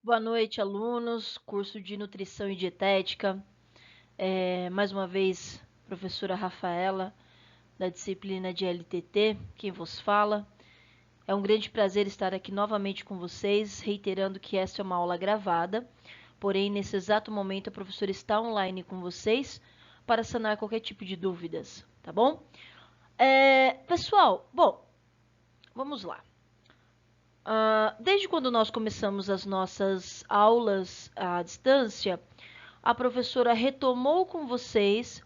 Boa noite, alunos, curso de Nutrição e Dietética. Mais uma vez, professora Rafaela, da disciplina de LTT, quem vos fala. É um grande prazer estar aqui novamente com vocês, reiterando que esta é uma aula gravada, porém, nesse exato momento, a professora está online com vocês para sanar qualquer tipo de dúvidas, tá bom? Pessoal, vamos lá. Desde quando nós começamos as nossas aulas à distância, a professora retomou com vocês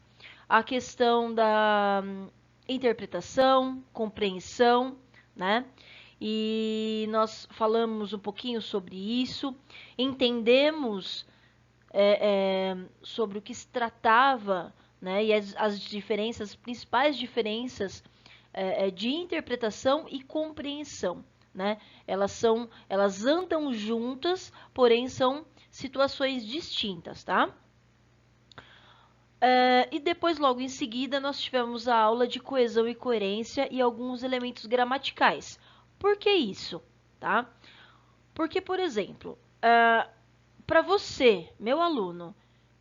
a questão da interpretação, compreensão, né? E nós falamos um pouquinho sobre isso, entendemos sobre o que se tratava, né? E as diferenças, as principais diferenças de interpretação e compreensão, né? Elas andam juntas, porém são situações distintas, tá? E depois, logo em seguida, nós tivemos a aula de coesão e coerência e alguns elementos gramaticais. Por que isso? Tá? Porque, por exemplo, para você, meu aluno,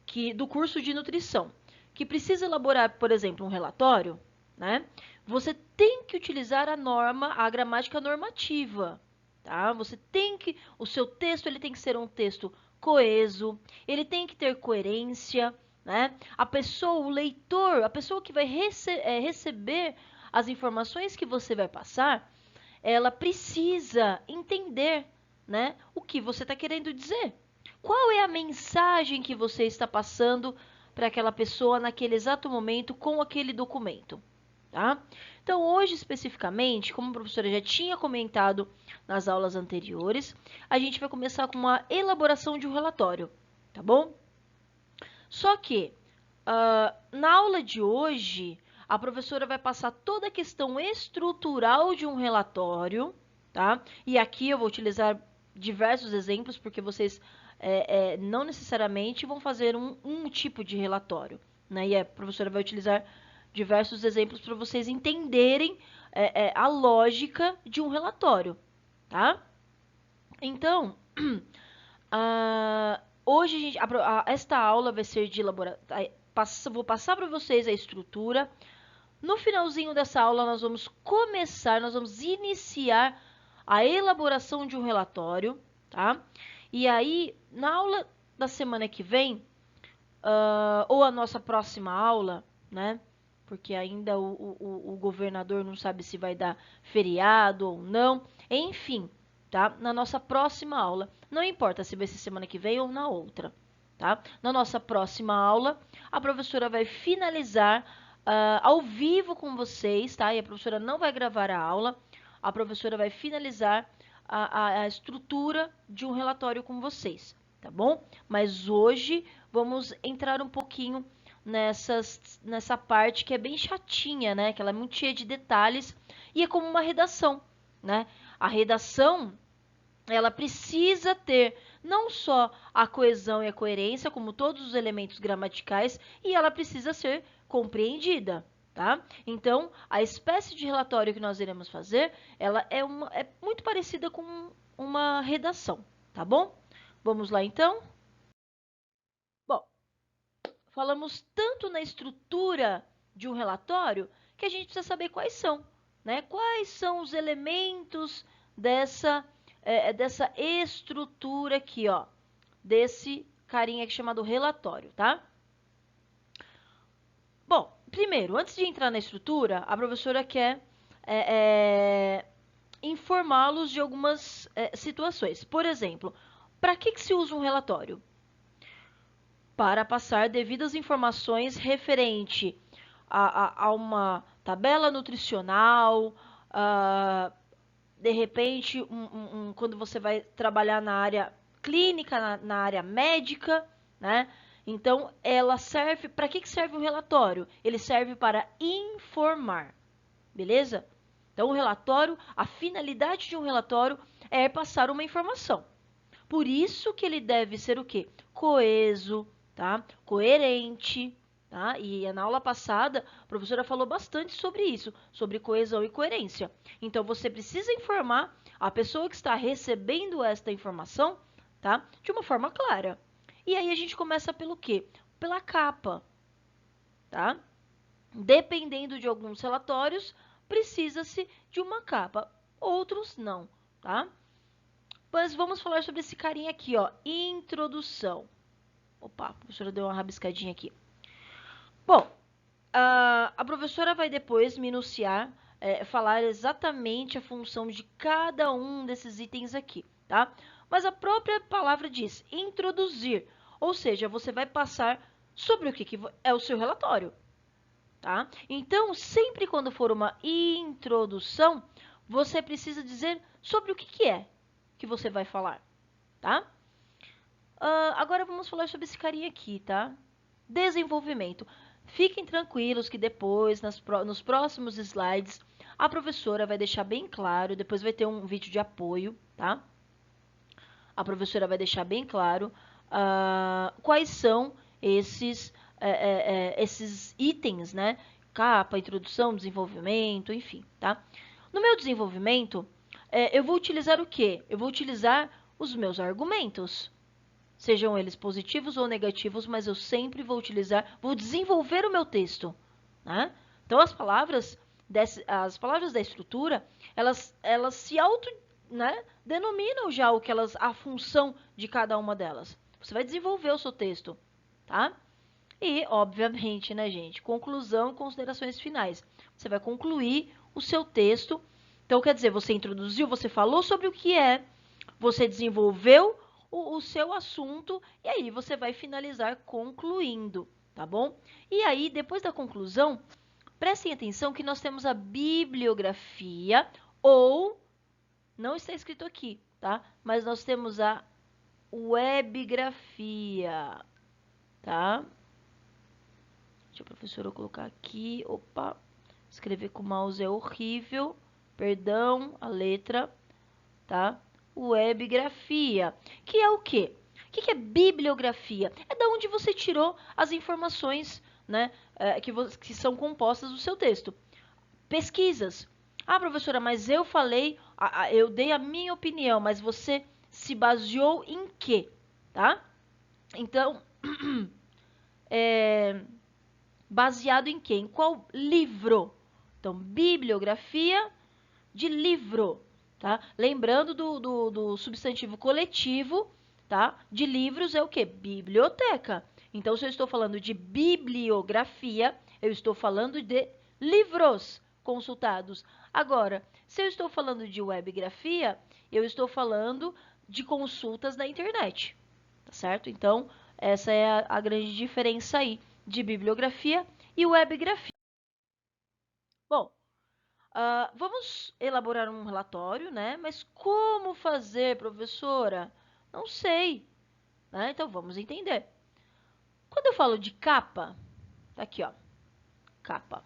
que do curso de nutrição, que precisa elaborar, por exemplo, um relatório, né? Você tem que utilizar a norma, a gramática normativa, tá? Você tem que, o seu texto ele tem que ser um texto coeso, ele tem que ter coerência, né? A pessoa, o leitor, a pessoa que vai receber as informações que você vai passar, ela precisa entender, né, o que você está querendo dizer. Qual é a mensagem que você está passando para aquela pessoa naquele exato momento com aquele documento, tá? Então, hoje especificamente, como a professora já tinha comentado nas aulas anteriores, a gente vai começar com uma elaboração de um relatório, tá bom? Só que, na aula de hoje, a professora vai passar toda a questão estrutural de um relatório, tá? E aqui eu vou utilizar diversos exemplos, porque vocês não necessariamente vão fazer um tipo de relatório, né? E a professora vai utilizar diversos exemplos para vocês entenderem a lógica de um relatório, tá? Então, hoje esta aula vai ser de elaboração. Vou passar para vocês a estrutura. No finalzinho dessa aula, nós vamos iniciar a elaboração de um relatório, tá? E aí, na aula da semana que vem, ou a nossa próxima aula, né? Porque ainda o governador não sabe se vai dar feriado ou não. Enfim, tá? Na nossa próxima aula, não importa se vai ser semana que vem ou na outra, tá? Na nossa próxima aula, a professora vai finalizar ao vivo com vocês, tá? E a professora não vai gravar a aula, a professora vai finalizar a estrutura de um relatório com vocês, tá bom? Mas hoje vamos entrar um pouquinho nessa parte que é bem chatinha, né? Que ela é muito cheia de detalhes e é como uma redação, né? A redação, ela precisa ter não só a coesão e a coerência, como todos os elementos gramaticais, e ela precisa ser compreendida, tá? Então, a espécie de relatório que nós iremos fazer, ela é muito parecida com uma redação, tá bom? Vamos lá, então? Bom, falamos tanto na estrutura de um relatório que a gente precisa saber quais são, né? Quais são os elementos dessa estrutura aqui, ó, desse carinha aqui chamado relatório, tá? Bom, primeiro, antes de entrar na estrutura, a professora quer informá-los de algumas situações. Por exemplo, para que se usa um relatório? Para passar devidas informações referente a uma tabela nutricional, de repente, quando você vai trabalhar na área clínica, na área médica, né? Então, ela serve. Para que serve um relatório? Ele serve para informar, beleza? Então, o relatório, a finalidade de um relatório é passar uma informação. Por isso que ele deve ser o quê? Coeso, tá? Coerente, tá? E na aula passada, a professora falou bastante sobre isso, sobre coesão e coerência. Então, você precisa informar a pessoa que está recebendo esta informação tá? De uma forma clara. E aí a gente começa pelo quê? Pela capa, tá? Dependendo de alguns relatórios, precisa-se de uma capa, outros não, tá? Mas vamos falar sobre esse carinha aqui, ó, introdução. Opa, a professora deu uma rabiscadinha aqui. Bom, a professora vai depois minuciar, falar exatamente a função de cada um desses itens aqui, tá? Mas a própria palavra diz introduzir, ou seja, você vai passar sobre o que é o seu relatório, tá? Então, sempre quando for uma introdução, você precisa dizer sobre o que é que você vai falar, tá? Agora vamos falar sobre esse carinha aqui, tá? Desenvolvimento. Fiquem tranquilos que depois, nos próximos slides, a professora vai deixar bem claro, depois vai ter um vídeo de apoio, tá? A professora vai deixar bem claro quais são esses itens, né? Capa, introdução, desenvolvimento, enfim, tá? No meu desenvolvimento, eu vou utilizar o quê? Eu vou utilizar os meus argumentos, sejam eles positivos ou negativos, mas eu sempre vou desenvolver o meu texto, né? Então, as palavras da estrutura, elas se né, denominam já a função de cada uma delas. Você vai desenvolver o seu texto, tá? E, obviamente, né, gente, conclusão, considerações finais. Você vai concluir o seu texto. Então, quer dizer, você introduziu, você falou sobre o que é, você desenvolveu o seu assunto e aí você vai finalizar concluindo, tá bom? E aí, depois da conclusão, prestem atenção que nós temos a bibliografia ou, não está escrito aqui, tá? Mas nós temos a webgrafia, tá? Deixa a professora colocar aqui, opa, escrever com o mouse é horrível, perdão, a letra, tá? Webgrafia, que é o quê? O que é bibliografia? É da onde você tirou as informações, né, que são compostas do seu texto. Pesquisas. Ah, professora, mas eu falei, eu dei a minha opinião, mas você se baseou em quê? Tá? Então, baseado em quê? Em qual livro? Então, bibliografia de livro. Tá? Lembrando do substantivo coletivo, tá? De livros é o quê? Biblioteca. Então, se eu estou falando de bibliografia, eu estou falando de livros consultados. Agora, se eu estou falando de webgrafia, eu estou falando de consultas na internet. Tá certo? Então, essa é a grande diferença aí de bibliografia e webgrafia. Bom, vamos elaborar um relatório, né? Mas como fazer, professora? Não sei, né? Então vamos entender. Quando eu falo de capa, tá aqui, ó, capa.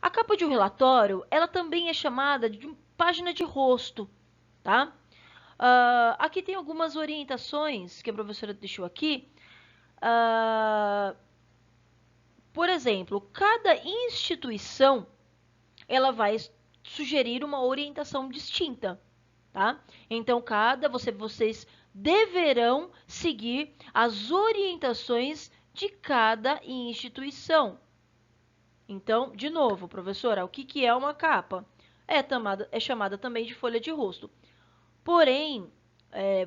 A capa de um relatório, ela também é chamada de página de rosto, tá? Aqui tem algumas orientações que a professora deixou aqui. Por exemplo, cada instituição ela vai sugerir uma orientação distinta, tá? Então, vocês deverão seguir as orientações de cada instituição. Então, de novo, professora, o que é uma capa? É chamada também de folha de rosto. Porém,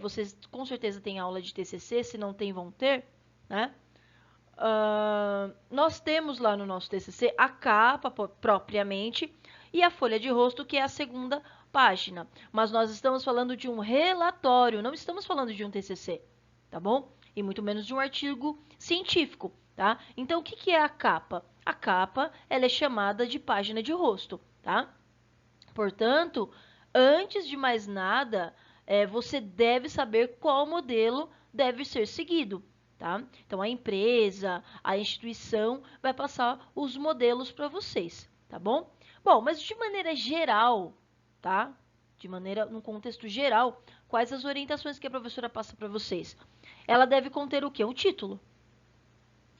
vocês com certeza têm aula de TCC, se não tem, vão ter, né? Nós temos lá no nosso TCC a capa propriamente e a folha de rosto, que é a segunda página. Mas nós estamos falando de um relatório, não estamos falando de um TCC, tá bom? E muito menos de um artigo científico, tá? Então, o que é a capa? A capa, ela é chamada de página de rosto, tá? Portanto, antes de mais nada, você deve saber qual modelo deve ser seguido. Tá? Então, a empresa, a instituição vai passar os modelos para vocês, tá bom? Bom, mas de maneira geral, tá? Num contexto geral, quais as orientações que a professora passa para vocês? Ela deve conter o quê? Um título.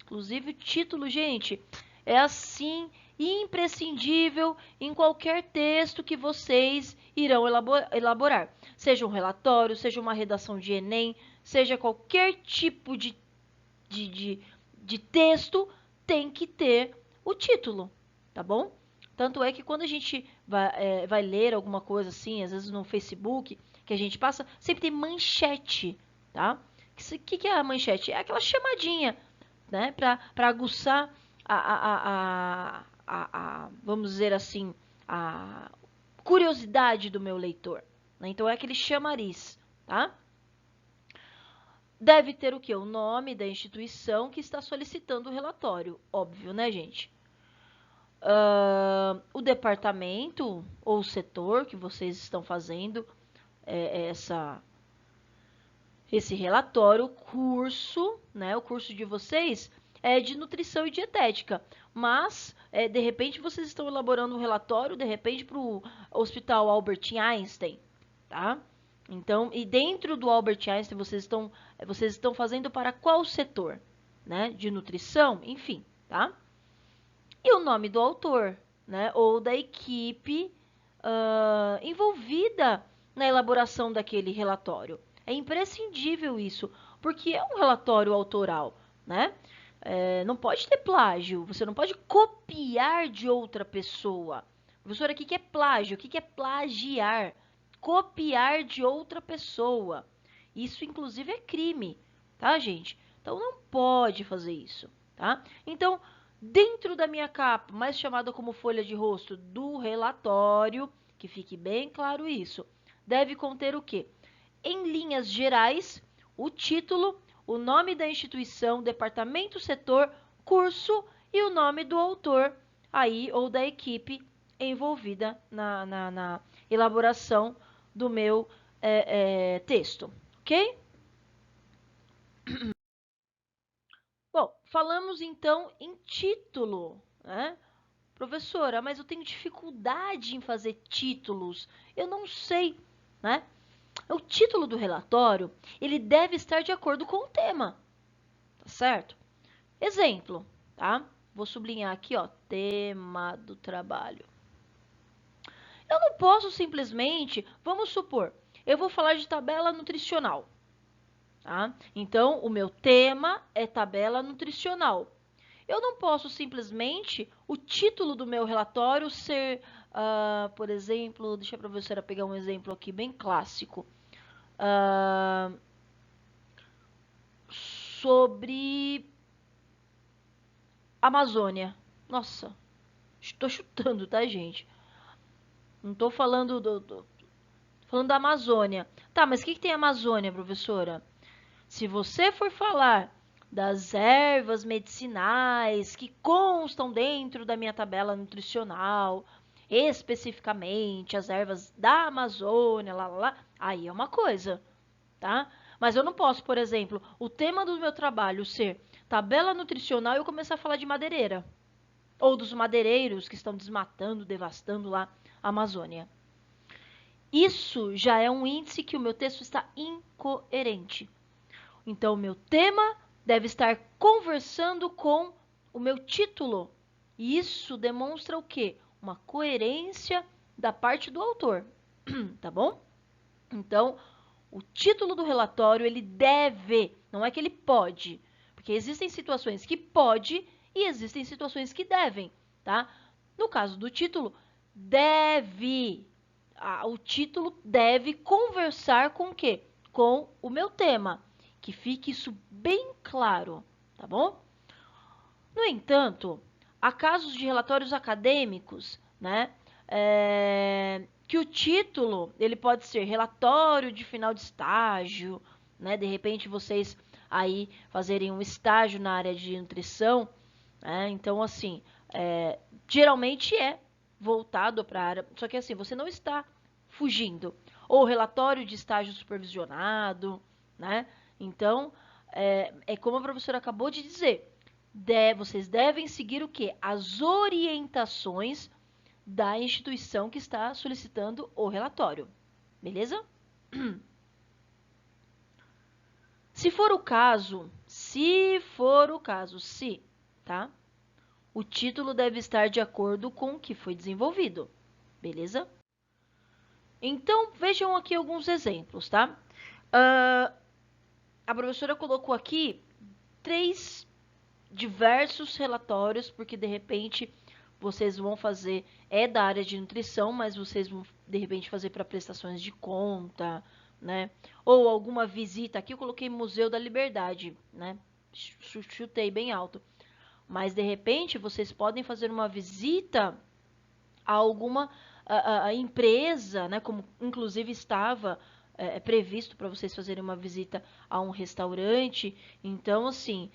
Inclusive, o título, gente, é assim imprescindível em qualquer texto que vocês irão elaborar. Seja um relatório, seja uma redação de Enem, seja qualquer tipo de texto, tem que ter o título, tá bom? Tanto é que quando a gente vai ler alguma coisa assim, às vezes no Facebook, que a gente passa, sempre tem manchete, tá? O que é a manchete? É aquela chamadinha, né? Para aguçar vamos dizer assim, a curiosidade do meu leitor. Né? Então, é aquele chamariz, tá? Deve ter o quê? O nome da instituição que está solicitando o relatório. Óbvio, né, gente? O departamento ou o setor que vocês estão fazendo esse relatório, o curso, né? O curso de vocês é de nutrição e dietética, mas de repente vocês estão elaborando um relatório, de repente para o Hospital Albert Einstein, tá? Então, e dentro do Albert Einstein vocês estão fazendo para qual setor, né? De nutrição, enfim, tá? E o nome do autor, né? Ou da equipe envolvida na elaboração daquele relatório. É imprescindível isso, porque é um relatório autoral, né? Não pode ter plágio, você não pode copiar de outra pessoa. Professora, o que é plágio? O que é plagiar? Copiar de outra pessoa. Isso, inclusive, é crime, tá, gente? Então, não pode fazer isso, tá? Então, dentro da minha capa, mais chamada como folha de rosto do relatório, que fique bem claro isso, deve conter o quê? Em linhas gerais, o título, o nome da instituição, departamento, setor, curso e o nome do autor aí ou da equipe envolvida na elaboração do meu texto, ok? Bom, falamos então em título, né? Professora, mas eu tenho dificuldade em fazer títulos. Eu não sei, né? O título do relatório, ele deve estar de acordo com o tema, tá certo? Exemplo, tá? Vou sublinhar aqui, ó, tema do trabalho. Eu não posso simplesmente, vamos supor, eu vou falar de tabela nutricional, tá? Então, o meu tema é tabela nutricional. Eu não posso simplesmente o título do meu relatório ser, por exemplo, deixa a professora pegar um exemplo aqui bem clássico. Sobre Amazônia. Nossa, estou chutando, tá, gente? Não estou falando falando da Amazônia. Tá, mas o que tem Amazônia, professora? Se você for falar das ervas medicinais que constam dentro da minha tabela nutricional, especificamente as ervas da Amazônia, aí é uma coisa, tá? Mas eu não posso, por exemplo, o tema do meu trabalho ser tabela nutricional e eu começar a falar de madeireira. Ou dos madeireiros que estão desmatando, devastando lá a Amazônia. Isso já é um índice que o meu texto está incoerente. Então, o meu tema deve estar conversando com o meu título. E isso demonstra o quê? Uma coerência da parte do autor, tá bom? Então, o título do relatório, ele deve, não é que ele pode, porque existem situações que pode e existem situações que devem, tá? No caso do título, o título deve conversar com o quê? Com o meu tema. Que fique isso bem claro, tá bom? No entanto, há casos de relatórios acadêmicos, né, que o título ele pode ser relatório de final de estágio, né, de repente vocês aí fazerem um estágio na área de nutrição, né, então assim, geralmente é voltado para a área, só que assim, você não está fugindo, ou relatório de estágio supervisionado, né, então como a professora acabou de dizer, vocês devem seguir o quê? As orientações da instituição que está solicitando o relatório. Beleza? Se for o caso, tá? o título deve estar de acordo com o que foi desenvolvido, beleza? Então, vejam aqui alguns exemplos, tá? A professora colocou aqui 3 diversos relatórios, porque de repente vocês vão fazer, da área de nutrição, mas vocês vão de repente fazer para prestações de conta, né? Ou alguma visita, aqui eu coloquei Museu da Liberdade, né? Chutei bem alto. Mas de repente vocês podem fazer uma visita a alguma a empresa, né? Como inclusive estava previsto para vocês fazerem uma visita a um restaurante. Então, assim,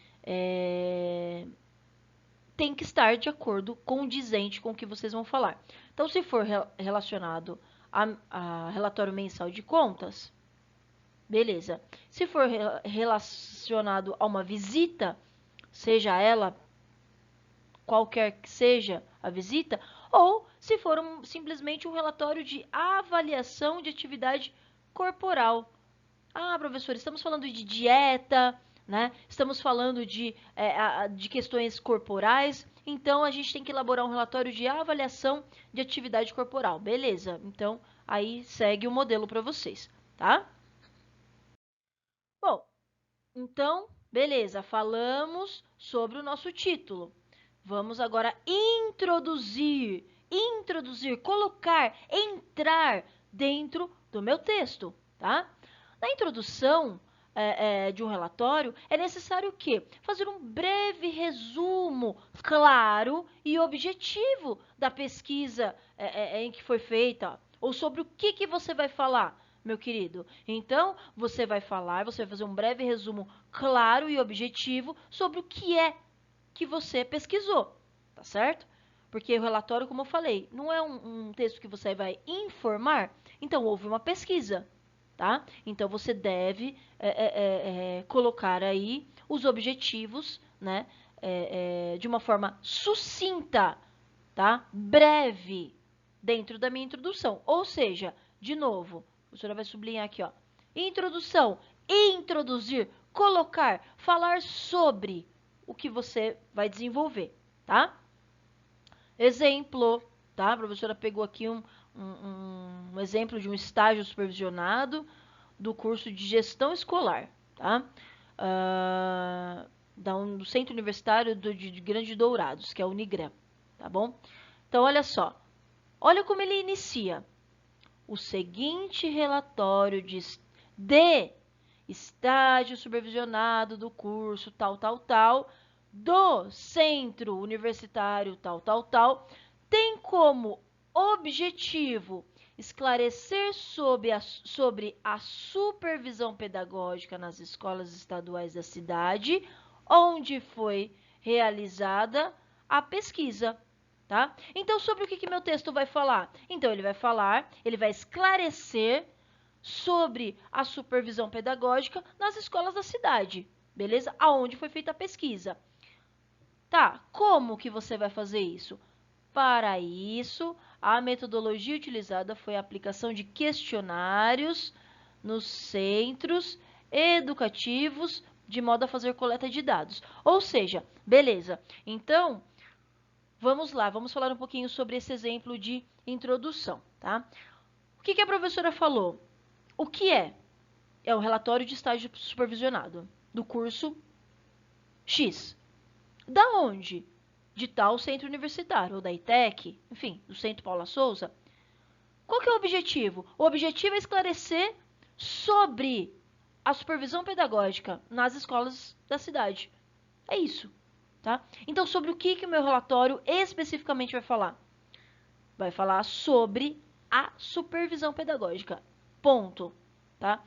tem que estar de acordo, condizente com o que vocês vão falar. Então, se for relacionado a relatório mensal de contas, beleza. Se for relacionado a uma visita, seja ela qualquer que seja a visita, ou se for simplesmente um relatório de avaliação de atividade corporal. Ah, professor, estamos falando de dieta, né? Estamos falando de questões corporais, então a gente tem que elaborar um relatório de avaliação de atividade corporal. Beleza, então aí segue o modelo para vocês, tá? Bom, então, beleza, falamos sobre o nosso título. Vamos agora introduzir, colocar, entrar dentro do meu texto, tá? Na introdução de um relatório, é necessário o quê? Fazer um breve resumo claro e objetivo da pesquisa em que foi feita, ou sobre o que você vai falar, meu querido. Então, você vai fazer um breve resumo claro e objetivo sobre o que é que você pesquisou, tá certo? Porque o relatório, como eu falei, não é um texto que você vai informar, então houve uma pesquisa, tá? Então você deve colocar aí os objetivos, né? De uma forma sucinta, tá? Breve, dentro da minha introdução. Ou seja, de novo, a professora vai sublinhar aqui, ó. Introdução, introduzir, colocar, falar sobre o que você vai desenvolver, tá? Exemplo, tá? A professora pegou aqui um exemplo de um estágio supervisionado do curso de gestão escolar, tá? Do Centro Universitário de Grande Dourados, que é a Unigran, tá bom? Então, olha só. Olha como ele inicia. O seguinte relatório de estágio supervisionado do curso tal, tal, tal, do Centro Universitário tal, tal, tal, tem como objetivo esclarecer sobre a supervisão pedagógica nas escolas estaduais da cidade, onde foi realizada a pesquisa. Tá? Então, sobre o que meu texto vai falar? Então, ele vai esclarecer sobre a supervisão pedagógica nas escolas da cidade, beleza? Aonde foi feita a pesquisa. Tá, como que você vai fazer isso? Para isso, a metodologia utilizada foi a aplicação de questionários nos centros educativos, de modo a fazer coleta de dados. Ou seja, beleza, então, vamos lá, vamos falar um pouquinho sobre esse exemplo de introdução, tá? O que a professora falou? O que é? É um relatório de estágio supervisionado do curso X. Da onde? De tal centro universitário, ou da ITEC, enfim, do Centro Paula Souza. Qual que é o objetivo? O objetivo é esclarecer sobre a supervisão pedagógica nas escolas da cidade. É isso, tá? Então, sobre o que o meu relatório especificamente vai falar? Vai falar sobre a supervisão pedagógica. Ponto, tá?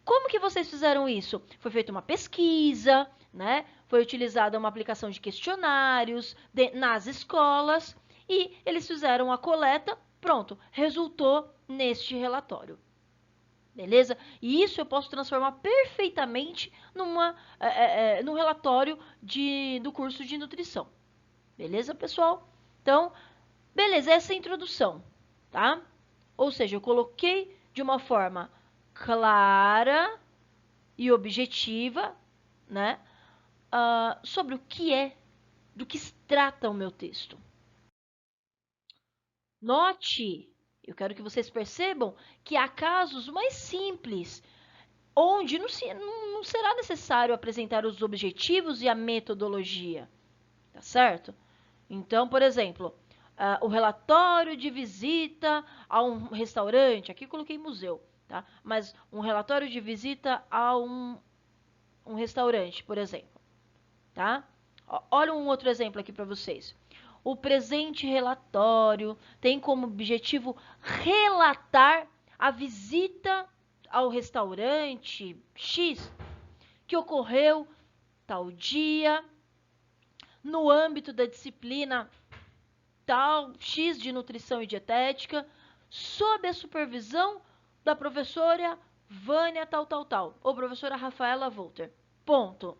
Como que vocês fizeram isso? Foi feita uma pesquisa, né? Foi utilizada uma aplicação de questionários nas escolas e eles fizeram a coleta, pronto, resultou neste relatório. Beleza? E isso eu posso transformar perfeitamente num relatório do curso de nutrição. Beleza, pessoal? Então, beleza, essa é a introdução, tá? Ou seja, eu coloquei de uma forma clara e objetiva, né? Sobre o que é do que se trata o meu texto. Note, eu quero que vocês percebam que há casos mais simples, onde não será necessário apresentar os objetivos e a metodologia, tá certo? Então, por exemplo, o relatório de visita a um restaurante, aqui eu coloquei museu, tá? Mas um relatório de visita a um restaurante, por exemplo, tá? Olha um outro exemplo aqui para vocês. O presente relatório tem como objetivo relatar a visita ao restaurante X que ocorreu tal dia, no âmbito da disciplina tal X de nutrição e dietética, sob a supervisão da professora Vânia tal, ou professora Rafaela Volter. Ponto.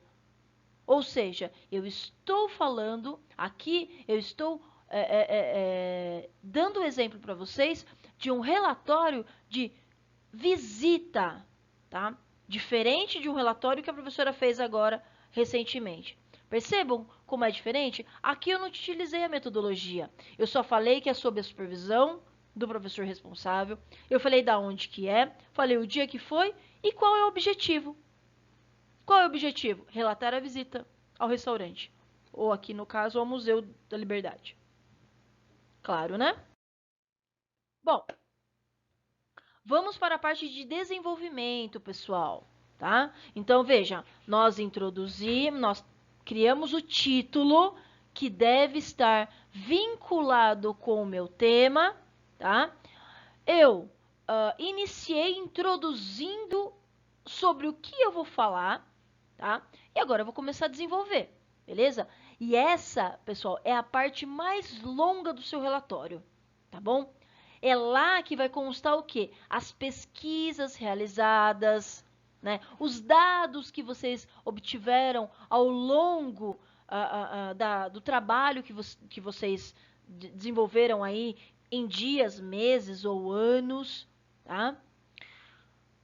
Ou seja, eu estou falando aqui, eu estou dando um exemplo para vocês de um relatório de visita, tá? Diferente de um relatório que a professora fez agora recentemente. Percebam como é diferente? Aqui eu não utilizei a metodologia. Eu só falei que é sob a supervisão do professor responsável. Eu falei da onde que é, falei o dia que foi e qual é o objetivo. Qual é o objetivo? Relatar a visita ao restaurante. Ou aqui, no caso, ao Museu da Liberdade. Claro, né? Bom, vamos para a parte de desenvolvimento, pessoal, tá? Então, veja, nós introduzimos, nós criamos o título que deve estar vinculado com o meu tema, tá? Eu iniciei introduzindo sobre o que eu vou falar, tá? E agora eu vou começar a desenvolver, beleza? E essa, pessoal, é a parte mais longa do seu relatório, tá bom? É lá que vai constar o quê? As pesquisas realizadas, né? Os dados que vocês obtiveram ao longo do trabalho que vocês desenvolveram aí em dias, meses ou anos, tá?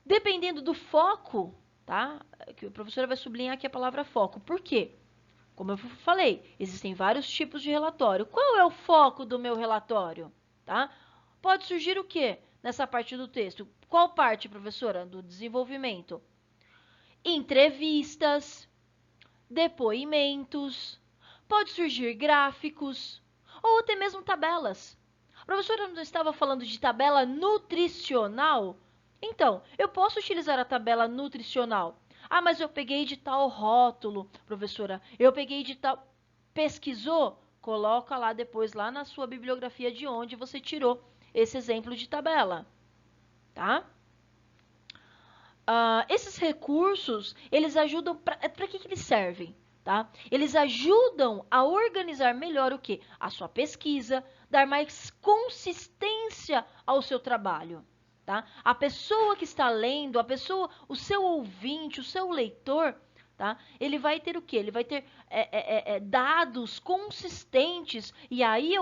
Dependendo do foco, tá? Que a professora vai sublinhar aqui a palavra foco. Por quê? Como eu falei, existem vários tipos de relatório. Qual é o foco do meu relatório? Tá? Pode surgir o quê nessa parte do texto? Qual parte, professora? Do desenvolvimento. Entrevistas, depoimentos, pode surgir gráficos ou até mesmo tabelas. A professora não estava falando de tabela nutricional? Então, eu posso utilizar a tabela nutricional. Ah, mas eu peguei de tal rótulo, professora. Eu peguei de tal... Pesquisou? Coloca lá depois, lá na sua bibliografia de onde você tirou esse exemplo de tabela. Tá? Esses recursos, eles ajudam... Para que eles servem? Tá? Eles ajudam a organizar melhor o quê? A sua pesquisa, dar mais consistência ao seu trabalho. Tá? A pessoa que está lendo, o seu ouvinte, o seu leitor, tá? Ele vai ter o quê? Ele vai ter dados consistentes e aí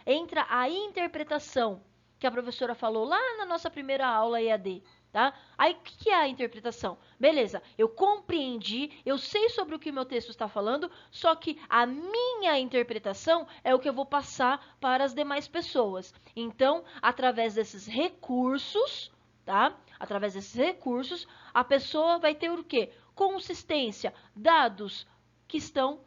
entra a interpretação que a professora falou lá na nossa primeira aula EAD. Tá? Aí, o que é a interpretação? Beleza, eu compreendi, eu sei sobre o que o meu texto está falando, só que a minha interpretação é o que eu vou passar para as demais pessoas. Então, através desses recursos, tá? Através desses recursos, a pessoa vai ter o quê? Consistência, dados que estão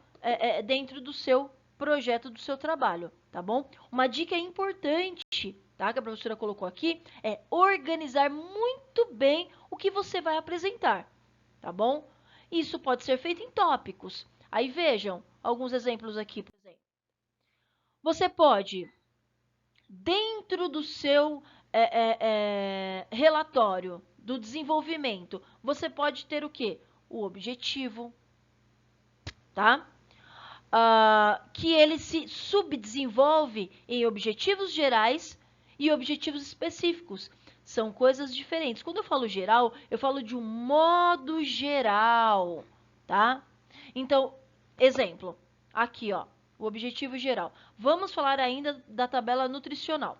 dentro do seu projeto, do seu trabalho, tá bom? Uma dica importante, tá, que a professora colocou aqui, é organizar muito bem o que você vai apresentar, tá bom? Isso pode ser feito em tópicos. Aí vejam alguns exemplos aqui, por exemplo. Você pode, dentro do seu relatório do desenvolvimento, você pode ter o quê? O objetivo, tá? Que ele se subdesenvolve em objetivos gerais e objetivos específicos. São coisas diferentes. Quando eu falo geral, eu falo de um modo geral, tá? Então, exemplo, aqui, ó, o objetivo geral. Vamos falar ainda da tabela nutricional.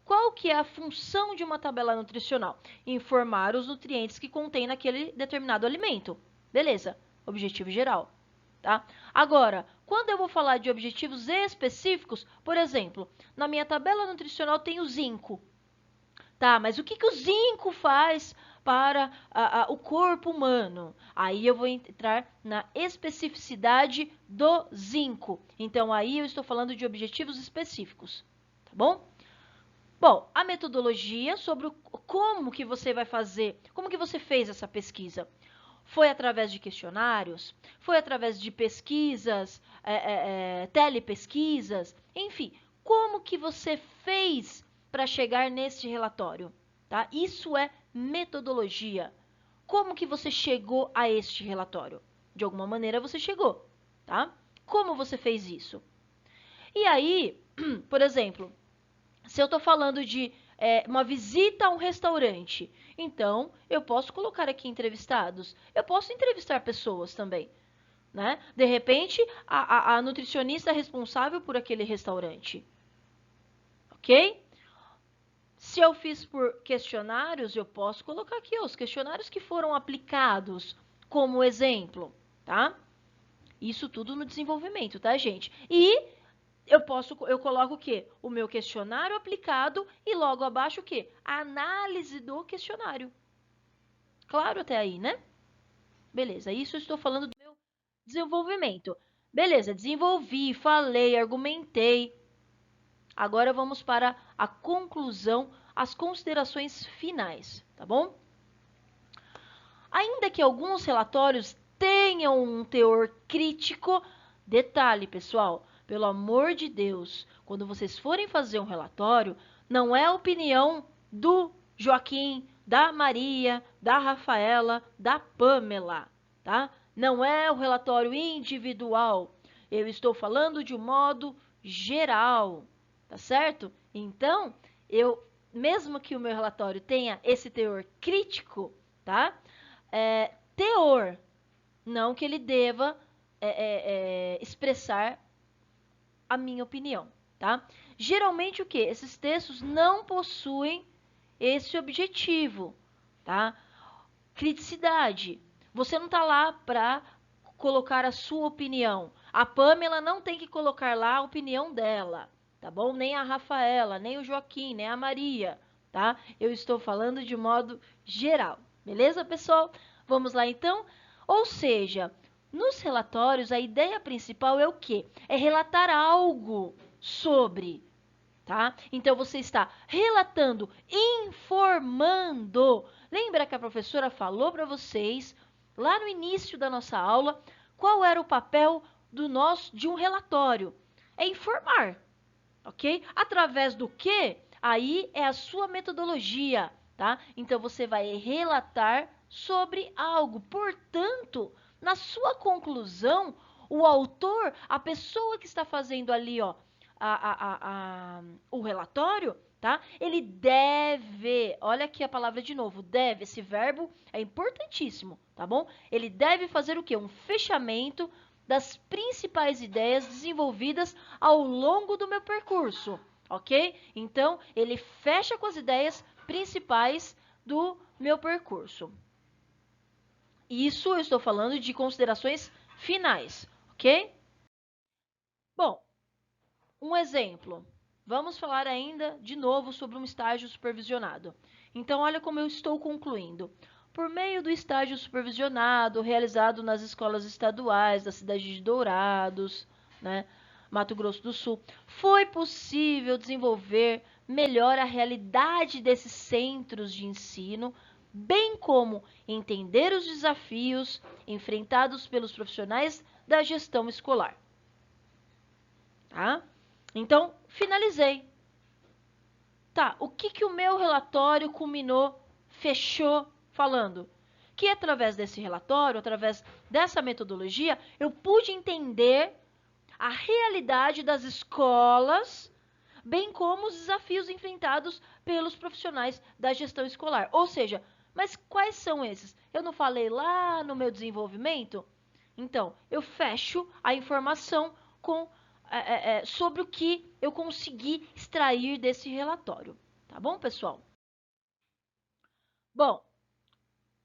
Qual que é a função de uma tabela nutricional? Informar os nutrientes que contém naquele determinado alimento. Beleza, objetivo geral. tá? Agora, quando eu vou falar de objetivos específicos, por exemplo, na minha tabela nutricional tem o zinco, tá? Mas o que o zinco faz para o corpo humano? Aí eu vou entrar na especificidade do zinco. Então, aí eu estou falando de objetivos específicos, tá bom? Bom, a metodologia sobre como que você vai fazer, como que você fez essa pesquisa. Foi através de questionários? Foi através de pesquisas, telepesquisas? Enfim, como que você fez para chegar nesse relatório? Tá? Isso é metodologia. Como que você chegou a este relatório? De alguma maneira você chegou, tá? Como você fez isso? E aí, por exemplo, se eu estou falando de uma visita a um restaurante, então eu posso colocar aqui entrevistados. Eu posso entrevistar pessoas também, né? De repente, a nutricionista responsável por aquele restaurante, ok? Se eu fiz por questionários, eu posso colocar aqui os questionários que foram aplicados como exemplo, tá? Isso tudo no desenvolvimento, tá, gente? E eu coloco o quê? O meu questionário aplicado e logo abaixo o quê? A análise do questionário. Claro até aí, né? Beleza, isso eu estou falando do meu desenvolvimento. Beleza, desenvolvi, falei, argumentei. Agora vamos para a conclusão, as considerações finais, tá bom? Ainda que alguns relatórios tenham um teor crítico, detalhe, pessoal, pelo amor de Deus, quando vocês forem fazer um relatório, não é a opinião do Joaquim, da Maria, da Rafaela, da Pamela, tá? Não é o relatório individual. Eu estou falando de um modo geral, tá certo? Então, mesmo que o meu relatório tenha esse teor crítico, tá? Teor, não que ele deva expressar a minha opinião, tá? Geralmente o que? Esses textos não possuem esse objetivo, tá? Criticidade. Você não tá lá para colocar a sua opinião. A Pamela não tem que colocar lá a opinião dela, tá bom? Nem a Rafaela, nem o Joaquim, nem a Maria, tá? Eu estou falando de modo geral, beleza, pessoal? Vamos lá então? Ou seja, nos relatórios a ideia principal é o quê? É relatar algo sobre, tá? Então você está relatando, informando. Lembra que a professora falou para vocês lá no início da nossa aula qual era o papel de um relatório? É informar, ok? Através do que? Aí é a sua metodologia, tá? Então você vai relatar sobre algo. Portanto, na sua conclusão, o autor, a pessoa que está fazendo ali, ó, o relatório, tá? Ele deve, olha aqui a palavra de novo, deve, esse verbo é importantíssimo, tá bom? Ele deve fazer o quê? Um fechamento das principais ideias desenvolvidas ao longo do meu percurso, ok? Então, ele fecha com as ideias principais do meu percurso. Isso eu estou falando de considerações finais, ok? Bom, um exemplo. Vamos falar ainda de novo sobre um estágio supervisionado. Então, olha como eu estou concluindo. Por meio do estágio supervisionado, realizado nas escolas estaduais da cidade de Dourados, né, Mato Grosso do Sul, foi possível desenvolver melhor a realidade desses centros de ensino, bem como entender os desafios enfrentados pelos profissionais da gestão escolar. Tá? Então, finalizei. Tá, o que o meu relatório culminou, fechou falando? Que através desse relatório, através dessa metodologia, eu pude entender a realidade das escolas, bem como os desafios enfrentados pelos profissionais da gestão escolar. Ou seja, mas quais são esses? Eu não falei lá no meu desenvolvimento? Então, eu fecho a informação com sobre o que eu consegui extrair desse relatório. Tá bom, pessoal? Bom,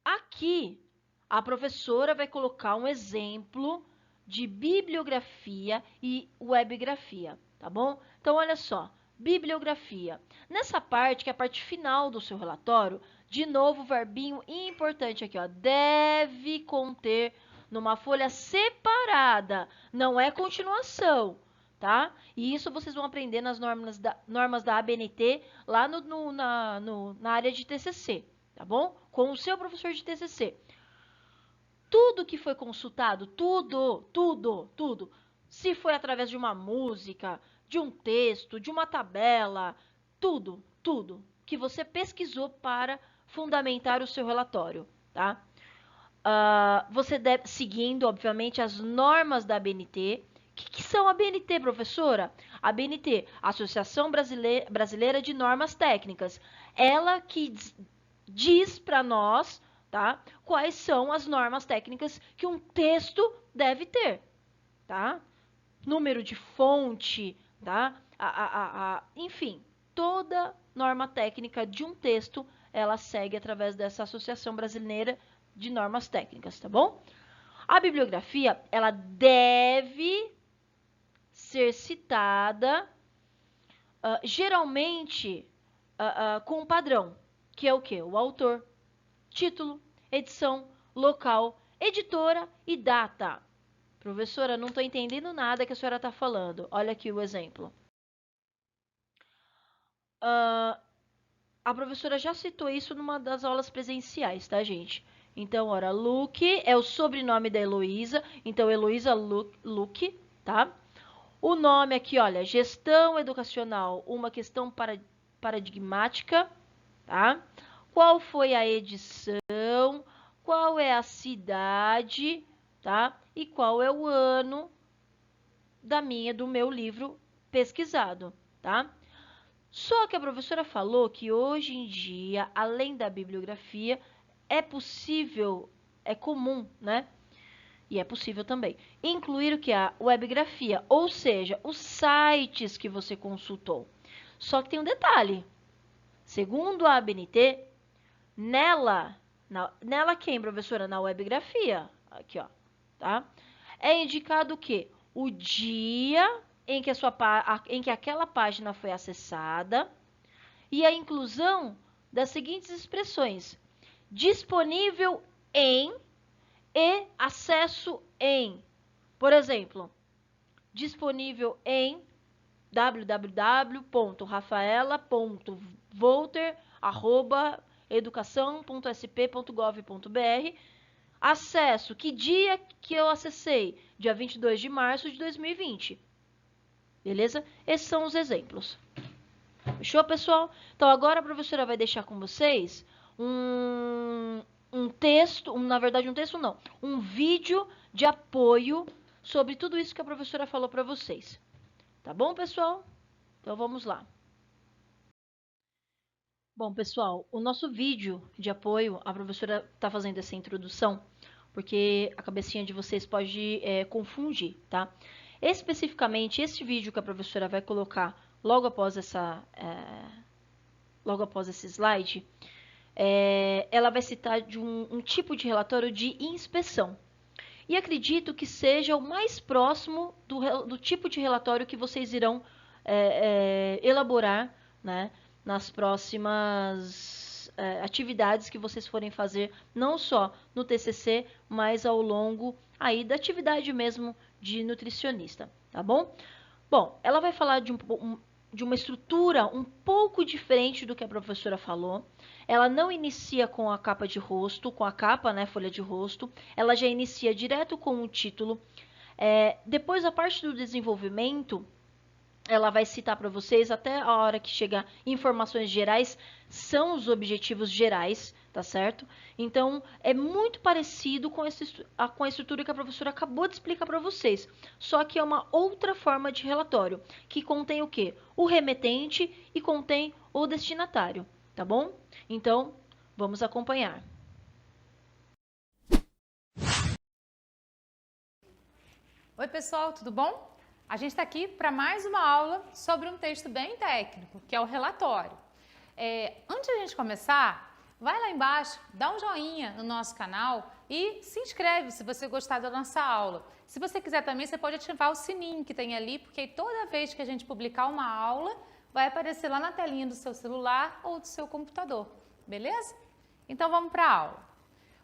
aqui a professora vai colocar um exemplo de bibliografia e webgrafia, tá bom? Então, olha só, bibliografia. Nessa parte, que é a parte final do seu relatório, de novo, verbinho importante aqui, ó, deve conter numa folha separada, não é continuação, tá? E isso vocês vão aprender nas normas da ABNT, lá na área de TCC, tá bom? Com o seu professor de TCC. Tudo que foi consultado, tudo, se foi através de uma música, de um texto, de uma tabela, tudo que você pesquisou para fundamentar o seu relatório, tá? Você deve, seguindo, obviamente, as normas da ABNT. O que são a ABNT, professora? A ABNT, Associação Brasileira de Normas Técnicas. Ela que diz para nós, tá, quais são as normas técnicas que um texto deve ter, tá? Número de fonte, tá? Enfim, toda norma técnica de um texto, ela segue através dessa Associação Brasileira de Normas Técnicas, tá bom? A bibliografia, ela deve ser citada, geralmente, com um padrão, que é o quê? O autor, título, edição, local, editora e data. Professora, não estou entendendo nada que a senhora está falando. Olha aqui o exemplo. A professora já citou isso numa das aulas presenciais, tá, gente? Então, ora, Luque é o sobrenome da Heloísa. Então, Heloísa Luque, tá? O nome aqui, olha, gestão educacional, uma questão paradigmática, tá? Qual foi a edição? Qual é a cidade, tá? E qual é o ano do meu livro pesquisado, tá? Só que a professora falou que hoje em dia, além da bibliografia, é possível, é comum, né? E é possível também incluir o que? A webgrafia, ou seja, os sites que você consultou. Só que tem um detalhe. Segundo a ABNT, nela quem, professora? Na webgrafia. Aqui, ó, tá? É indicado o quê? O dia em que aquela página foi acessada e a inclusão das seguintes expressões: disponível em e acesso em. Por exemplo, disponível em www.rafaela.volter@educação.sp.gov.br. Acesso, que dia que eu acessei? Dia 22 de março de 2020. Beleza? Esses são os exemplos. Fechou, pessoal? Então, agora a professora vai deixar com vocês um texto, na verdade um texto não, um vídeo de apoio sobre tudo isso que a professora falou para vocês. Tá bom, pessoal? Então, vamos lá. Bom, pessoal, o nosso vídeo de apoio, a professora está fazendo essa introdução, porque a cabecinha de vocês pode confundir, tá? Especificamente, esse vídeo que a professora vai colocar logo após esse slide, ela vai citar de um tipo de relatório de inspeção. E acredito que seja o mais próximo do tipo de relatório que vocês irão elaborar, né, nas próximas atividades que vocês forem fazer, não só no TCC, mas ao longo aí da atividade mesmo de nutricionista, tá bom? Bom, ela vai falar de uma estrutura um pouco diferente do que a professora falou. Ela não inicia com a capa de rosto, com a capa, né, folha de rosto. Ela já inicia direto com o título. Depois, a parte do desenvolvimento, ela vai citar para vocês, até a hora que chegar informações gerais, são os objetivos gerais, tá certo? Então, é muito parecido com a estrutura que a professora acabou de explicar para vocês, só que é uma outra forma de relatório, que contém o quê? O remetente e contém o destinatário, tá bom? Então, vamos acompanhar. Oi, pessoal, tudo bom? A gente está aqui para mais uma aula sobre um texto bem técnico, que é o relatório. Antes de a gente começar, vai lá embaixo, dá um joinha no nosso canal, e se inscreve se você gostar da nossa aula. Se você quiser também, você pode ativar o sininho que tem ali, porque toda vez que a gente publicar uma aula, vai aparecer lá na telinha do seu celular ou do seu computador, beleza? Então vamos para a aula.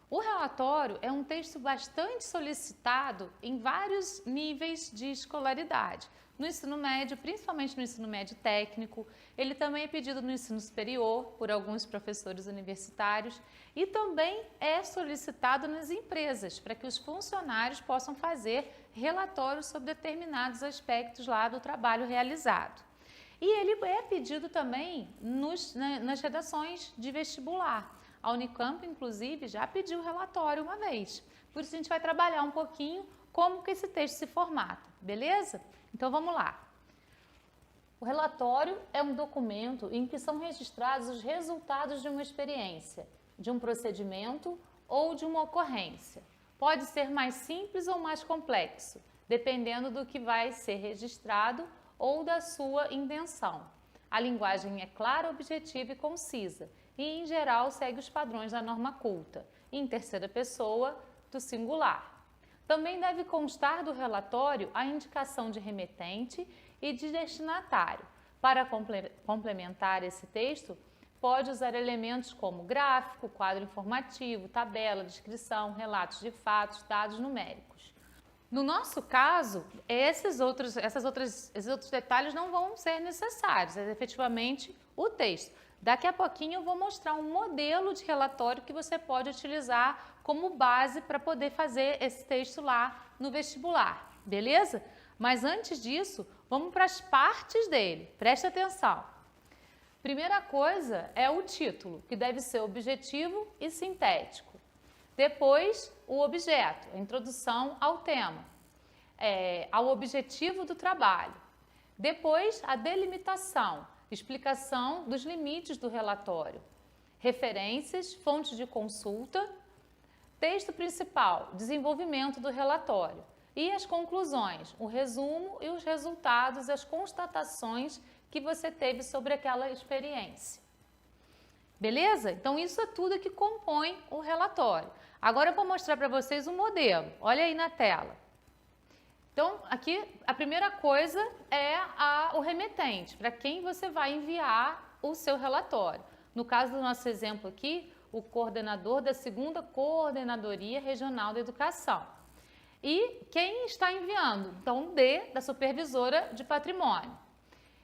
O relatório é um texto bastante solicitado em vários níveis de escolaridade. No ensino médio, principalmente no ensino médio técnico, ele também é pedido no ensino superior por alguns professores universitários e também é solicitado nas empresas para que os funcionários possam fazer relatórios sobre determinados aspectos lá do trabalho realizado. E ele é pedido também nas redações de vestibular. A Unicamp, inclusive, já pediu relatório uma vez. Por isso, a gente vai trabalhar um pouquinho como que esse texto se formata, beleza? Então, vamos lá. O relatório é um documento em que são registrados os resultados de uma experiência, de um procedimento ou de uma ocorrência. Pode ser mais simples ou mais complexo, dependendo do que vai ser registrado ou da sua intenção. A linguagem é clara, objetiva e concisa e, em geral, segue os padrões da norma culta, em terceira pessoa do singular. Também deve constar do relatório a indicação de remetente e de destinatário. Para complementar esse texto, pode usar elementos como gráfico, quadro informativo, tabela, descrição, relatos de fatos, dados numéricos. No nosso caso, esses outros detalhes não vão ser necessários, é efetivamente o texto. Daqui a pouquinho eu vou mostrar um modelo de relatório que você pode utilizar como base para poder fazer esse texto lá no vestibular, beleza? Mas antes disso, vamos para as partes dele, preste atenção. Primeira coisa é o título, que deve ser objetivo e sintético. Depois, o objeto, a introdução ao tema, ao objetivo do trabalho. Depois, a delimitação, explicação dos limites do relatório. Referências, fontes de consulta. Texto principal, desenvolvimento do relatório. E as conclusões, o resumo e os resultados, as constatações que você teve sobre aquela experiência. Beleza? Então, isso é tudo que compõe o relatório. Agora eu vou mostrar para vocês um modelo. Olha aí na tela. Então, aqui a primeira coisa é o remetente, para quem você vai enviar o seu relatório. No caso do nosso exemplo aqui, o coordenador da 2ª Coordenadoria Regional da Educação. E quem está enviando? Então, D, da Supervisora de Patrimônio.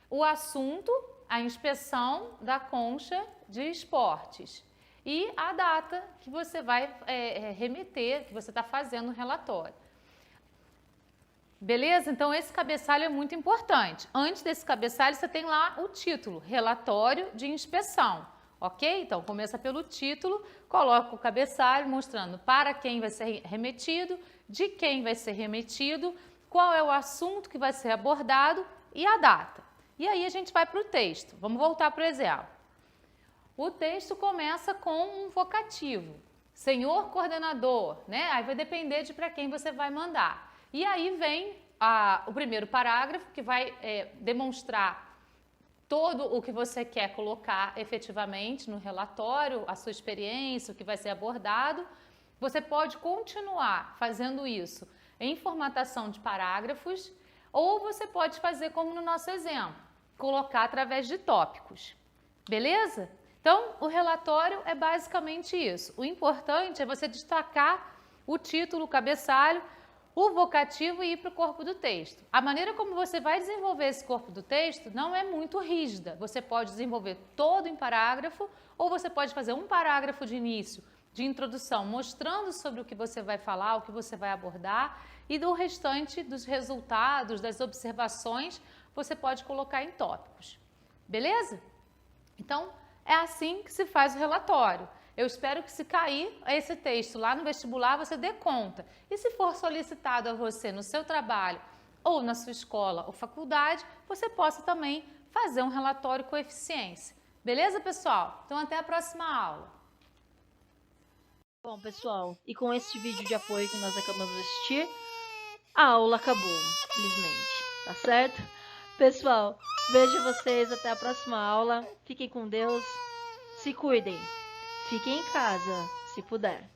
O assunto, a inspeção da concha de esportes. E a data que você vai remeter, que você está fazendo o relatório. Beleza? Então, esse cabeçalho é muito importante. Antes desse cabeçalho, você tem lá o título, Relatório de Inspeção. Ok? Então, começa pelo título, coloca o cabeçalho mostrando para quem vai ser remetido, de quem vai ser remetido, qual é o assunto que vai ser abordado e a data. E aí, a gente vai para o texto. Vamos voltar para o exemplo. O texto começa com um vocativo. Senhor coordenador, né? Aí vai depender de para quem você vai mandar. E aí vem o primeiro parágrafo, que vai demonstrar todo o que você quer colocar efetivamente no relatório, a sua experiência, o que vai ser abordado. Você pode continuar fazendo isso em formatação de parágrafos, ou você pode fazer como no nosso exemplo, colocar através de tópicos. Beleza? Então, o relatório é basicamente isso. O importante é você destacar o título, o cabeçalho, o vocativo e ir para o corpo do texto. A maneira como você vai desenvolver esse corpo do texto não é muito rígida. Você pode desenvolver todo em parágrafo ou você pode fazer um parágrafo de início, de introdução, mostrando sobre o que você vai falar, o que você vai abordar e do restante dos resultados, das observações, você pode colocar em tópicos. Beleza? Então, é assim que se faz o relatório. Eu espero que se cair esse texto lá no vestibular, você dê conta. E se for solicitado a você no seu trabalho ou na sua escola ou faculdade, você possa também fazer um relatório com eficiência. Beleza, pessoal? Então, até a próxima aula. Bom, pessoal, e com esse vídeo de apoio que nós acabamos de assistir, a aula acabou, felizmente, tá certo? Pessoal, vejo vocês até a próxima aula. Fiquem com Deus, se cuidem. Fiquem em casa, se puder.